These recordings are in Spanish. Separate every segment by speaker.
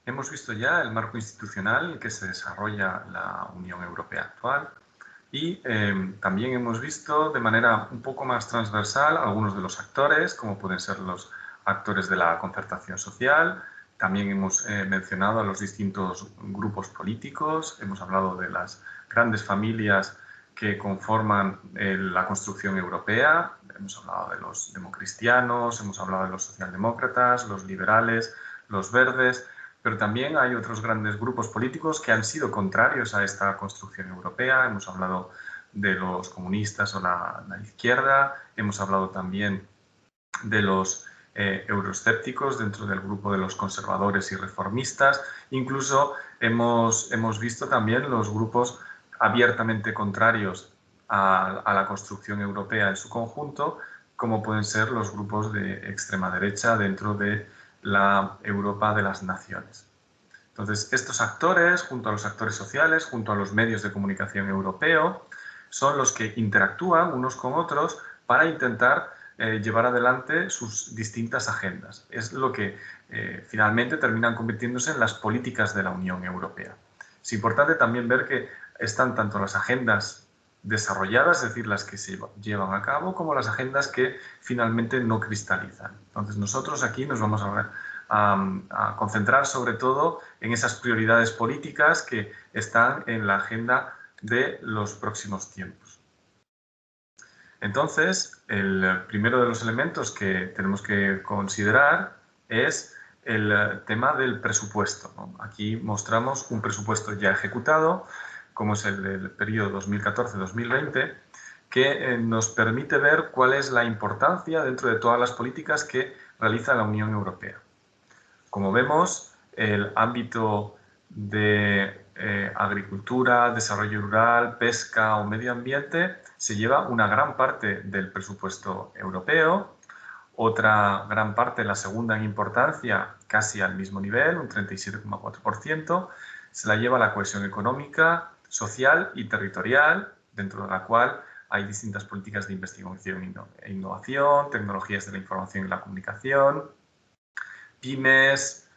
Speaker 1: Hemos visto ya el marco institucional en el que se desarrolla la Unión Europea actual y también hemos visto de manera un poco más transversal algunos de los actores, como pueden ser los actores de la concertación social. También hemos mencionado a los distintos grupos políticos, hemos hablado de las grandes familias que conforman la construcción europea, hemos hablado de los democristianos, hemos hablado de los socialdemócratas, los liberales, los verdes, pero también hay otros grandes grupos políticos que han sido contrarios a esta construcción europea. Hemos hablado de los comunistas o la izquierda, hemos hablado también de los euroescépticos dentro del grupo de los conservadores y reformistas. Incluso hemos visto también los grupos abiertamente contrarios a la construcción europea en su conjunto, como pueden ser los grupos de extrema derecha dentro de la Europa de las naciones. Entonces, estos actores, junto a los actores sociales, junto a los medios de comunicación europeos, son los que interactúan unos con otros para intentar llevar adelante sus distintas agendas. Es lo que finalmente terminan convirtiéndose en las políticas de la Unión Europea. Es importante también ver que están tanto las agendas desarrolladas, es decir, las que se llevan a cabo, como las agendas que finalmente no cristalizan. Entonces, nosotros aquí nos vamos a concentrar sobre todo en esas prioridades políticas que están en la agenda de los próximos tiempos. Entonces, el primero de los elementos que tenemos que considerar es el tema del presupuesto, ¿no? Aquí mostramos un presupuesto ya ejecutado, como es el del periodo 2014-2020, que nos permite ver cuál es la importancia dentro de todas las políticas que realiza la Unión Europea. Como vemos, el ámbito de agricultura, desarrollo rural, pesca o medio ambiente se lleva una gran parte del presupuesto europeo, otra gran parte, la segunda en importancia, casi al mismo nivel, un 37,4%, se la lleva la cohesión económica, social y territorial, dentro de la cual hay distintas políticas de investigación e innovación, tecnologías de la información y la comunicación, pymes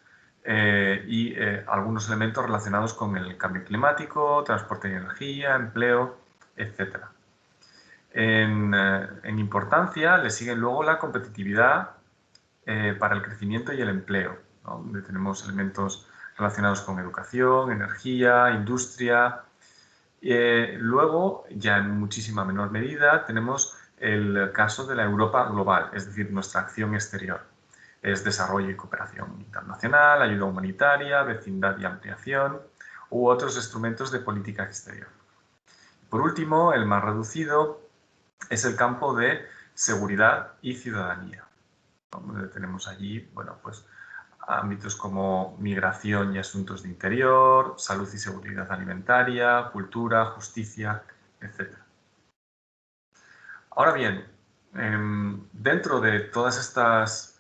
Speaker 1: y algunos elementos relacionados con el cambio climático, transporte y energía, empleo, etc. En importancia le sigue luego la competitividad para el crecimiento y el empleo, ¿no? Donde tenemos elementos relacionados con educación, energía, industria. Luego, ya en muchísima menor medida, tenemos el caso de la Europa global, es decir, nuestra acción exterior. Es desarrollo y cooperación internacional, ayuda humanitaria, vecindad y ampliación, u otros instrumentos de política exterior. Por último, el más reducido es el campo de seguridad y ciudadanía, donde tenemos allí, bueno, pues ámbitos como migración y asuntos de interior, salud y seguridad alimentaria, cultura, justicia, etc. Ahora bien, dentro de todas estas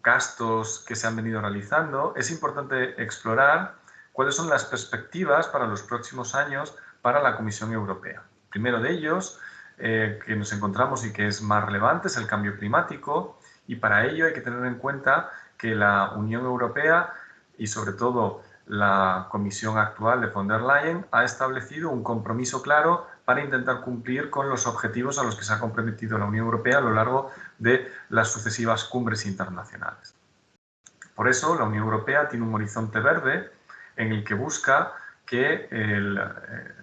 Speaker 1: gastos que se han venido realizando, es importante explorar cuáles son las perspectivas para los próximos años para la Comisión Europea. El primero de ellos, que nos encontramos y que es más relevante, es el cambio climático, y para ello hay que tener en cuenta que la Unión Europea y sobre todo la Comisión actual de von der Leyen ha establecido un compromiso claro para intentar cumplir con los objetivos a los que se ha comprometido la Unión Europea a lo largo de las sucesivas cumbres internacionales. Por eso, la Unión Europea tiene un horizonte verde en el que busca que el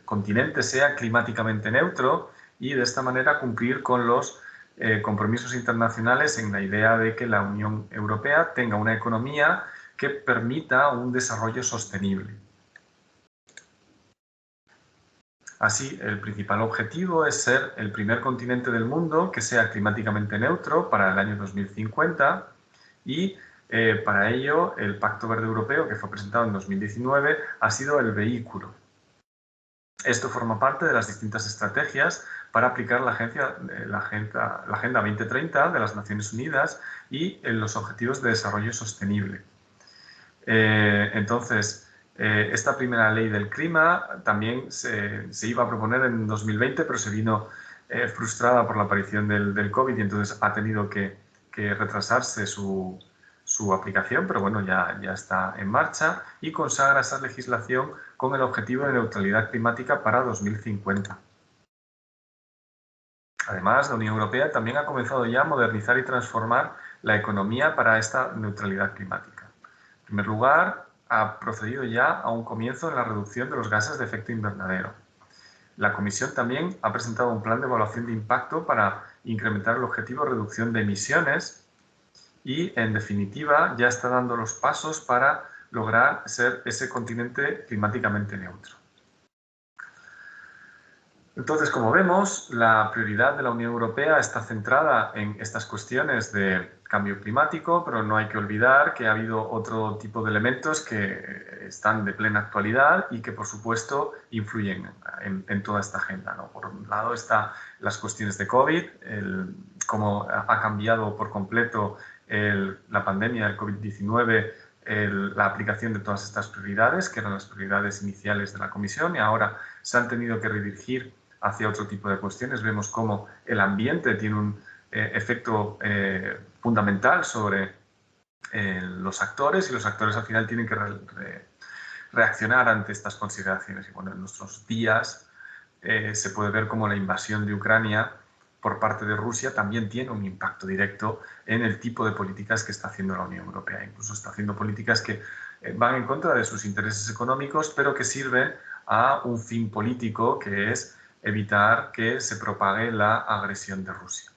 Speaker 1: continente sea climáticamente neutro y de esta manera cumplir con los compromisos internacionales en la idea de que la Unión Europea tenga una economía que permita un desarrollo sostenible. Así, el principal objetivo es ser el primer continente del mundo que sea climáticamente neutro para el año 2050 y para ello el Pacto Verde Europeo, que fue presentado en 2019, ha sido el vehículo. Esto forma parte de las distintas estrategias para aplicar la Agenda 2030 de las Naciones Unidas y en los Objetivos de Desarrollo Sostenible. Entonces, esta primera ley del clima también se iba a proponer en 2020, pero se vino frustrada por la aparición del COVID y entonces ha tenido que retrasarse su su aplicación, pero bueno, ya está en marcha y consagra esa legislación con el objetivo de neutralidad climática para 2050. Además, la Unión Europea también ha comenzado ya a modernizar y transformar la economía para esta neutralidad climática. En primer lugar, ha procedido ya a un comienzo en la reducción de los gases de efecto invernadero. La Comisión también ha presentado un plan de evaluación de impacto para incrementar el objetivo de reducción de emisiones y, en definitiva, ya está dando los pasos para lograr ser ese continente climáticamente neutro. Entonces, como vemos, la prioridad de la Unión Europea está centrada en estas cuestiones de cambio climático, pero no hay que olvidar que ha habido otro tipo de elementos que están de plena actualidad y que, por supuesto, influyen en toda esta agenda, ¿no? Por un lado están las cuestiones de COVID, cómo ha cambiado por completo la pandemia del COVID-19, la aplicación de todas estas prioridades, que eran las prioridades iniciales de la Comisión, y ahora se han tenido que redirigir hacia otro tipo de cuestiones. Vemos cómo el ambiente tiene un efecto fundamental sobre los actores, y los actores al final tienen que reaccionar ante estas consideraciones. Y bueno, en nuestros días se puede ver cómo la invasión de Ucrania por parte de Rusia también tiene un impacto directo en el tipo de políticas que está haciendo la Unión Europea. Incluso está haciendo políticas que van en contra de sus intereses económicos, pero que sirven a un fin político, que es evitar que se propague la agresión de Rusia.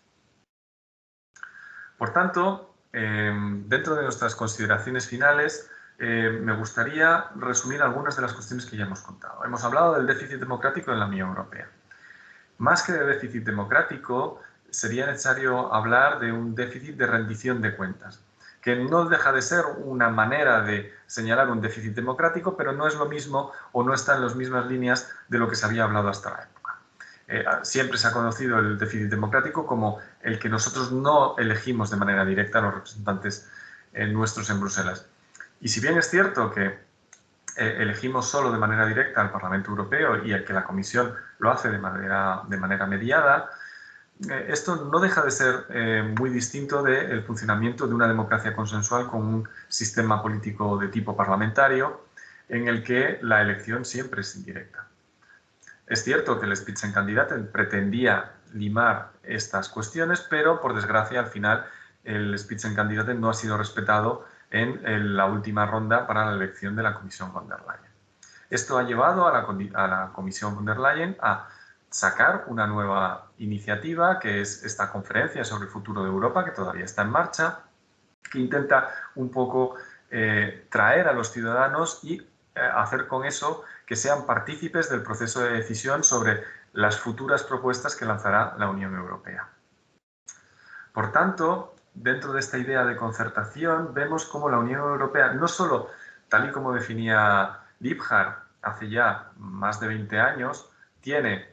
Speaker 1: Por tanto, dentro de nuestras consideraciones finales, me gustaría resumir algunas de las cuestiones que ya hemos contado. Hemos hablado del déficit democrático en la Unión Europea. Más que de déficit democrático, sería necesario hablar de un déficit de rendición de cuentas, que no deja de ser una manera de señalar un déficit democrático, pero no es lo mismo o no está en las mismas líneas de lo que se había hablado hasta la época. Siempre se ha conocido el déficit democrático como el que nosotros no elegimos de manera directa a los representantes nuestros en Bruselas. Y si bien es cierto que elegimos solo de manera directa al Parlamento Europeo y el que la Comisión lo hace de manera mediada, esto no deja de ser muy distinto del funcionamiento de una democracia consensual con un sistema político de tipo parlamentario, en el que la elección siempre es indirecta. Es cierto que el Spitzenkandidat pretendía limar estas cuestiones, pero por desgracia al final el Spitzenkandidat no ha sido respetado en la última ronda para la elección de la Comisión von der Leyen. Esto ha llevado a la Comisión von der Leyen a sacar una nueva iniciativa, que es esta conferencia sobre el futuro de Europa, que todavía está en marcha, que intenta un poco traer a los ciudadanos y hacer con eso que sean partícipes del proceso de decisión sobre las futuras propuestas que lanzará la Unión Europea. Por tanto, dentro de esta idea de concertación, vemos cómo la Unión Europea, no solo tal y como definía Liebhardt hace ya más de 20 años, tiene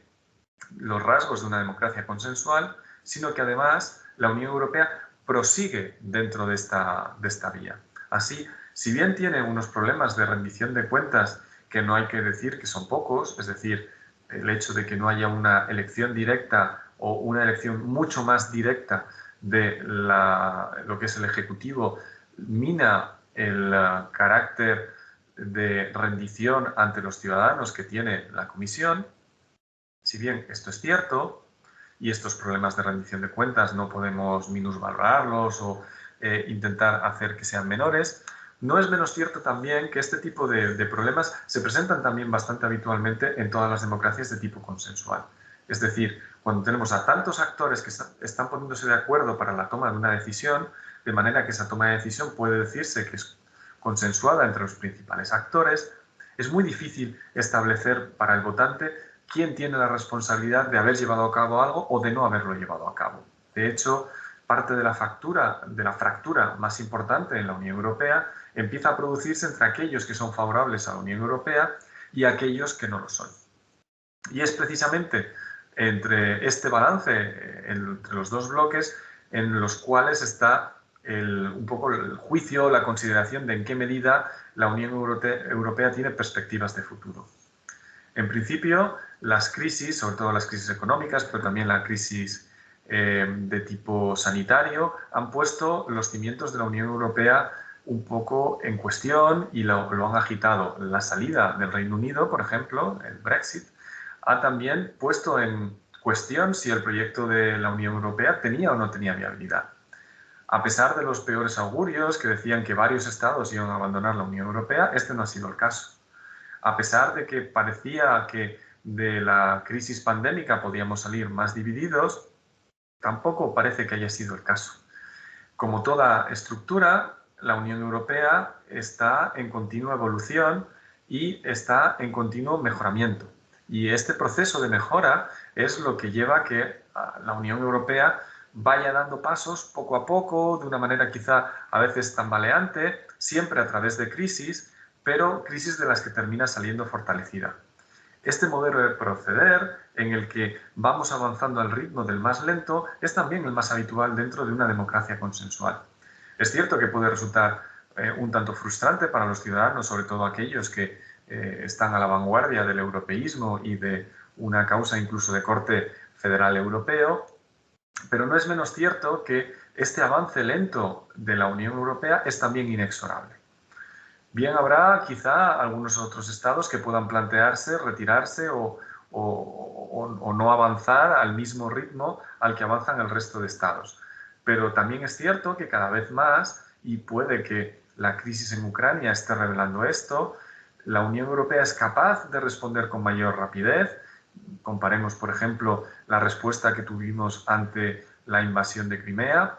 Speaker 1: los rasgos de una democracia consensual, sino que además la Unión Europea prosigue dentro de esta vía. Así, si bien tiene unos problemas de rendición de cuentas que no hay que decir que son pocos, es decir, el hecho de que no haya una elección directa o una elección mucho más directa de lo que es el Ejecutivo, mina el carácter de rendición ante los ciudadanos que tiene la Comisión. Si bien esto es cierto, y estos problemas de rendición de cuentas no podemos minusvalorarlos o intentar hacer que sean menores, no es menos cierto también que este tipo de problemas se presentan también bastante habitualmente en todas las democracias de tipo consensual. Es decir, cuando tenemos a tantos actores que están poniéndose de acuerdo para la toma de una decisión, de manera que esa toma de decisión puede decirse que es consensuada entre los principales actores, es muy difícil establecer para el votante quién tiene la responsabilidad de haber llevado a cabo algo o de no haberlo llevado a cabo. De hecho, parte de la fractura más importante en la Unión Europea empieza a producirse entre aquellos que son favorables a la Unión Europea y aquellos que no lo son. Y es precisamente entre este balance, entre los dos bloques, en los cuales está un poco el juicio, la consideración de en qué medida la Unión Europea tiene perspectivas de futuro. En principio, las crisis, sobre todo las crisis económicas, pero también la crisis de tipo sanitario, han puesto los cimientos de la Unión Europea un poco en cuestión y lo han agitado. La salida del Reino Unido, por ejemplo, el Brexit, ha también puesto en cuestión si el proyecto de la Unión Europea tenía o no tenía viabilidad. A pesar de los peores augurios que decían que varios estados iban a abandonar la Unión Europea, este no ha sido el caso. A pesar de que parecía que de la crisis pandémica podíamos salir más divididos, tampoco parece que haya sido el caso. Como toda estructura, la Unión Europea está en continua evolución y está en continuo mejoramiento. Y este proceso de mejora es lo que lleva a que la Unión Europea vaya dando pasos poco a poco, de una manera quizá a veces tambaleante, siempre a través de crisis, pero crisis de las que termina saliendo fortalecida. Este modelo de proceder, en el que vamos avanzando al ritmo del más lento, es también el más habitual dentro de una democracia consensual. Es cierto que puede resultar un tanto frustrante para los ciudadanos, sobre todo aquellos que están a la vanguardia del europeísmo y de una causa incluso de corte federal europeo, pero no es menos cierto que este avance lento de la Unión Europea es también inexorable. Bien, habrá quizá algunos otros estados que puedan plantearse retirarse o no avanzar al mismo ritmo al que avanzan el resto de estados. Pero también es cierto que cada vez más, y puede que la crisis en Ucrania esté revelando esto, la Unión Europea es capaz de responder con mayor rapidez. Comparemos, por ejemplo, la respuesta que tuvimos ante la invasión de Crimea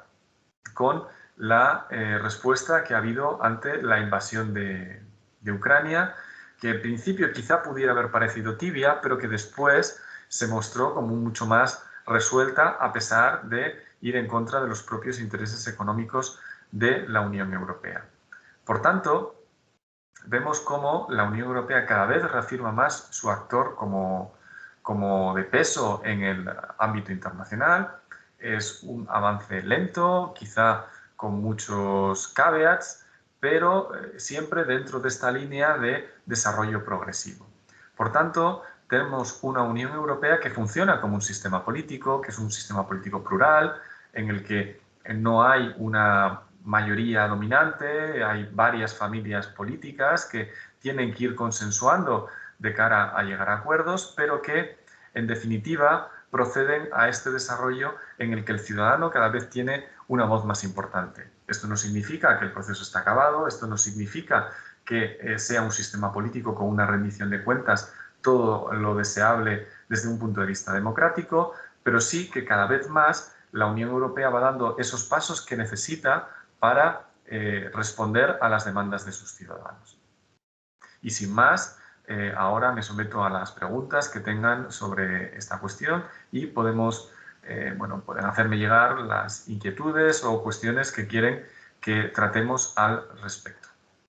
Speaker 1: con la respuesta que ha habido ante la invasión de Ucrania, que en principio quizá pudiera haber parecido tibia, pero que después se mostró como mucho más resuelta a pesar de ir en contra de los propios intereses económicos de la Unión Europea. Por tanto, vemos cómo la Unión Europea cada vez reafirma más su actor como de peso en el ámbito internacional. Es un avance lento, quizá con muchos caveats, pero siempre dentro de esta línea de desarrollo progresivo. Por tanto, tenemos una Unión Europea que funciona como un sistema político, que es un sistema político plural, en el que no hay una mayoría dominante, hay varias familias políticas que tienen que ir consensuando de cara a llegar a acuerdos, pero que, en definitiva, proceden a este desarrollo en el que el ciudadano cada vez tiene una voz más importante. Esto no significa que el proceso está acabado, esto no significa que sea un sistema político con una rendición de cuentas todo lo deseable desde un punto de vista democrático, pero sí que cada vez más la Unión Europea va dando esos pasos que necesita para responder a las demandas de sus ciudadanos. Y sin más, ahora me someto a las preguntas que tengan sobre esta cuestión y pueden hacerme llegar las inquietudes o cuestiones que quieren que tratemos al respecto.